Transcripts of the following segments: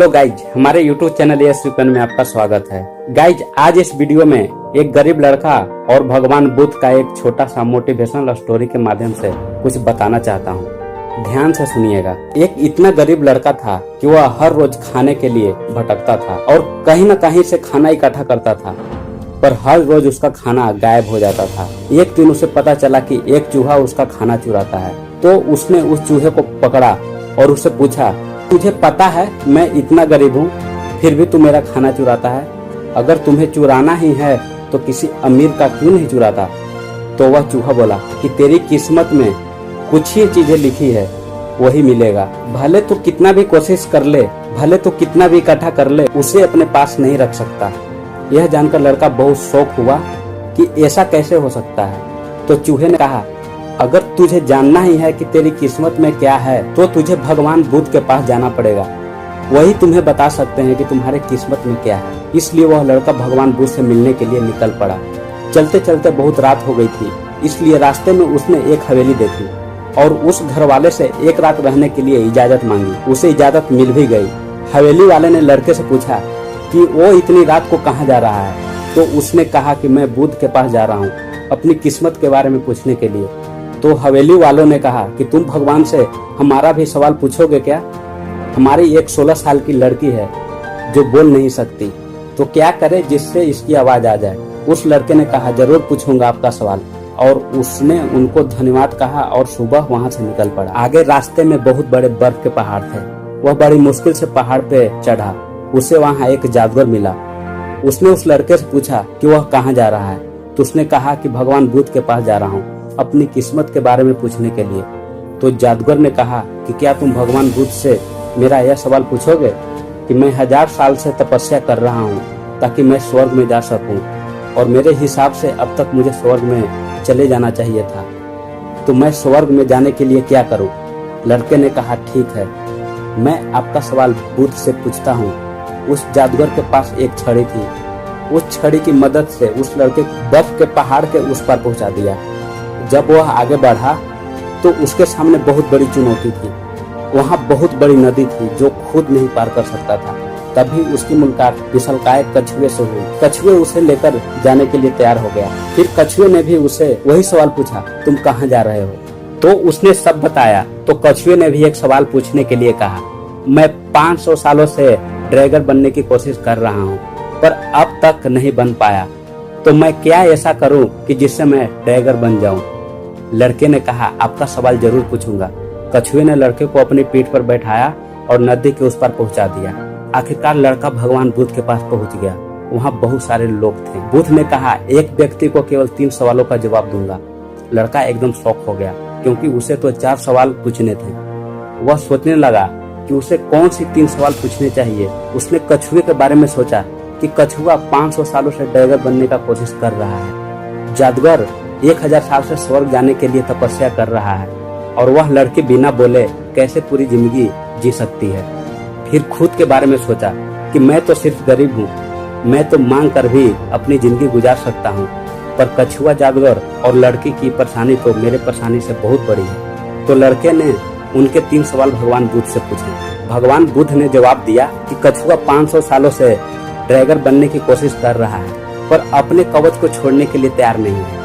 Hello guys, हमारे YouTube channel yes weapon में आपका स्वागत है। गाइज, आज इस वीडियो में एक गरीब लड़का और भगवान बुद्ध का एक छोटा सा मोटिवेशनल स्टोरी के माध्यम से कुछ बताना चाहता हूँ। ध्यान से सुनिएगा। एक इतना गरीब लड़का था कि वह हर रोज खाने के लिए भटकता था और कहीं न कहीं से खाना इकट्ठा करता था, पर हर रोज उसका खाना गायब हो जाता था। एक दिन उसे पता चला कि एक चूहा उसका खाना चुराता है, तो उसने उस चूहे को पकड़ा और उससे पूछा, तुझे पता है मैं इतना गरीब हूँ, फिर भी तू मेरा खाना चुराता है? अगर तुम्हें चुराना ही है तो किसी अमीर का क्यों नहीं चुराता? तो वह चूहा बोला कि तेरी किस्मत में कुछ ही चीजें लिखी है, वही मिलेगा। भले तो कितना भी कोशिश कर ले, भले तो कितना भी इकट्ठा कर ले, उसे अपने पास नहीं रख सकता। यह जानकर लड़का बहुत शौक हुआ कि ऐसा कैसे हो सकता है। तो चूहे ने कहा, अगर तुझे जानना ही है कि तेरी किस्मत में क्या है, तो तुझे भगवान बुद्ध के पास जाना पड़ेगा। वही तुम्हें बता सकते हैं कि तुम्हारे किस्मत में क्या है। इसलिए वह लड़का भगवान बुद्ध से मिलने के लिए निकल पड़ा। चलते चलते बहुत रात हो गई थी, इसलिए रास्ते में उसने एक हवेली देखी और उस घर वाले से एक रात रहने के लिए इजाजत मांगी। उसे इजाजत मिल भी गई। हवेली वाले ने लड़के से पूछा कि वो इतनी रात को कहाँ जा रहा है। तो उसने कहा कि मैं बुद्ध के पास जा रहा हूँ, अपनी किस्मत के बारे में पूछने के लिए। तो हवेली वालों ने कहा कि तुम भगवान से हमारा भी सवाल पूछोगे क्या? हमारी एक 16 साल की लड़की है जो बोल नहीं सकती, तो क्या करे जिससे इसकी आवाज आ जाए? उस लड़के ने कहा, जरूर पूछूंगा आपका सवाल। और उसने उनको धन्यवाद कहा और सुबह वहां से निकल पड़ा। आगे रास्ते में बहुत बड़े बर्फ के पहाड़ थे। वह बड़ी मुश्किल से पहाड़ पे चढ़ा। उसे वहाँ एक जादूगर मिला। उसने उस लड़के से पूछा कि वह कहाँ जा रहा है। तो उसने कहा कि भगवान बुद्ध के पास जा रहा हूँ, अपनी किस्मत के बारे में पूछने के लिए। तो जादूगर ने कहा कि क्या तुम भगवान बुद्ध से मेरा यह सवाल पूछोगे कि मैं 1000 साल से तपस्या कर रहा हूँ ताकि मैं स्वर्ग में जा सकूं, और मेरे हिसाब से अब तक मुझे स्वर्ग में चले जाना चाहिए था, तो मैं स्वर्ग में जाने के लिए क्या करूं? लड़के ने कहा, ठीक है, मैं आपका सवाल बुद्ध से पूछता हूँ। उस जादूगर के पास एक छड़ी थी। उस छड़ी की मदद से उस लड़के को बर्फ के पहाड़ के उस पार पहुंचा दिया। जब वह आगे बढ़ा तो उसके सामने बहुत बड़ी चुनौती थी। वहाँ बहुत बड़ी नदी थी जो खुद नहीं पार कर सकता था। तभी उसकी मुलाकात विशालकाय कछुए से हुई। कछुए उसे लेकर जाने के लिए तैयार हो गया। फिर कछुए ने भी उसे वही सवाल पूछा, तुम कहाँ जा रहे हो? तो उसने सब बताया। तो कछुए ने भी एक सवाल पूछने के लिए कहा, मैं 500 सालों से ड्रैगन बनने की कोशिश कर रहा हूँ, पर अब तक नहीं बन पाया, तो मैं क्या ऐसा करूँ कि जिससे मैं ड्रैगन बन जाऊँ? लड़के ने कहा, आपका सवाल जरूर पूछूंगा। कछुए ने लड़के को अपनी पीठ पर बैठाया और नदी के उस पार पहुंचा दिया। आखिरकार लड़का भगवान बुद्ध के पास पहुंच गया। वहां बहुत सारे लोग थे। बुद्ध ने कहा, एक व्यक्ति को केवल 3 सवालों का जवाब दूंगा। लड़का एकदम शॉक हो गया, क्योंकि उसे तो 4 सवाल पूछने थे। वह सोचने लगा कि उसे कौन सी 3 सवाल पूछने चाहिए। उसने कछुए के बारे में सोचा कि कछुआ 500 सालों से ड्रैगन बनने का कोशिश कर रहा है। जादूगर 1000 साल से स्वर्ग जाने के लिए तपस्या कर रहा है, और वह लड़की बिना बोले कैसे पूरी जिंदगी जी सकती है। फिर खुद के बारे में सोचा कि मैं तो सिर्फ गरीब हूँ, मैं तो मांग कर भी अपनी जिंदगी गुजार सकता हूँ, पर कछुआ, जादूगर और लड़की की परेशानी तो मेरे परेशानी से बहुत बड़ी है। तो लड़के ने उनके 3 सवाल भगवान बुद्ध से पूछे। भगवान बुद्ध ने जवाब दिया कि कछुआ 500 सालों से ड्रैगन बनने की कोशिश कर रहा है, पर अपने कवच को छोड़ने के लिए तैयार नहीं है।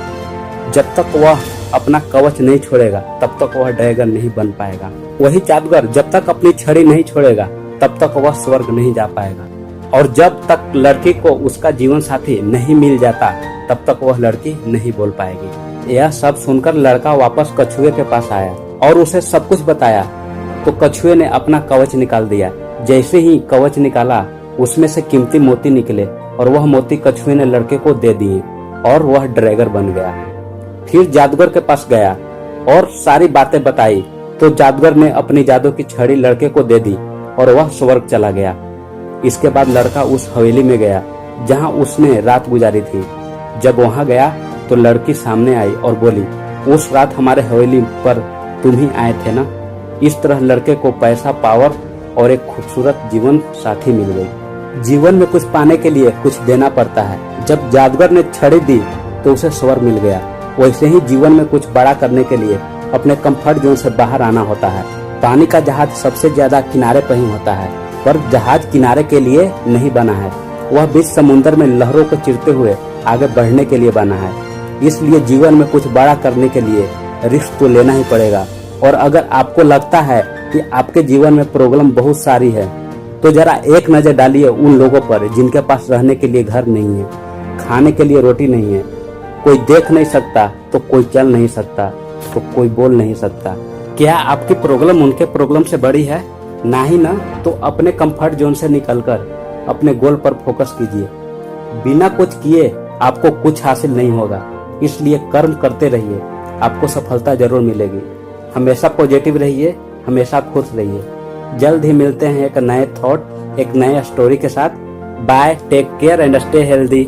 जब तक वह अपना कवच नहीं छोड़ेगा तब तक वह ड्रैगन नहीं बन पाएगा। वही जादूगर जब तक अपनी छड़ी नहीं छोड़ेगा तब तक वह स्वर्ग नहीं जा पाएगा। और जब तक लड़की को उसका जीवन साथी नहीं मिल जाता तब तक वह लड़की नहीं बोल पाएगी। यह सब सुनकर लड़का वापस कछुए के पास आया और उसे सब कुछ बताया। तो कछुए ने अपना कवच निकाल दिया। जैसे ही कवच निकाला, उसमें से कीमती मोती निकले और वह मोती कछुए ने लड़के को दे दिए और वह ड्रैगन बन गया। फिर जादूगर के पास गया और सारी बातें बताई। तो जादूगर ने अपनी जादू की छड़ी लड़के को दे दी और वह स्वर्ग चला गया। इसके बाद लड़का उस हवेली में गया जहां उसने रात गुजारी थी। जब वहां गया तो लड़की सामने आई और बोली, उस रात हमारे हवेली पर तुम ही आए थे ना? इस तरह लड़के को पैसा, पावर और एक खूबसूरत जीवन साथी मिल गई। जीवन में कुछ पाने के लिए कुछ देना पड़ता है। जब जादूगर ने छड़ी दी तो उसे स्वर्ग मिल गया। वैसे ही जीवन में कुछ बड़ा करने के लिए अपने कंफर्ट जोन से बाहर आना होता है। पानी का जहाज सबसे ज्यादा किनारे पर ही होता है, पर जहाज किनारे के लिए नहीं बना है, वह बीच समुद्र में लहरों को चीरते हुए आगे बढ़ने के लिए बना है। इसलिए जीवन में कुछ बड़ा करने के लिए रिस्क तो लेना ही पड़ेगा। और अगर आपको लगता है कि आपके जीवन में प्रॉब्लम बहुत सारी है, तो जरा एक नजर डालिए उन लोगों पर जिनके पास रहने के लिए घर नहीं है, खाने के लिए रोटी नहीं है। कोई देख नहीं सकता तो कोई चल नहीं सकता, तो कोई बोल नहीं सकता। क्या आपकी प्रॉब्लम उनके प्रॉब्लम से बड़ी है? ना ही ना। तो अपने कंफर्ट जोन से निकलकर अपने गोल पर फोकस कीजिए। बिना कुछ किए आपको कुछ हासिल नहीं होगा, इसलिए कर्म करते रहिए, आपको सफलता जरूर मिलेगी। हमेशा पॉजिटिव रहिए, हमेशा खुश रहिए। जल्द ही मिलते हैं एक नए थॉट, एक नए स्टोरी के साथ। Bye, take care and stay healthy.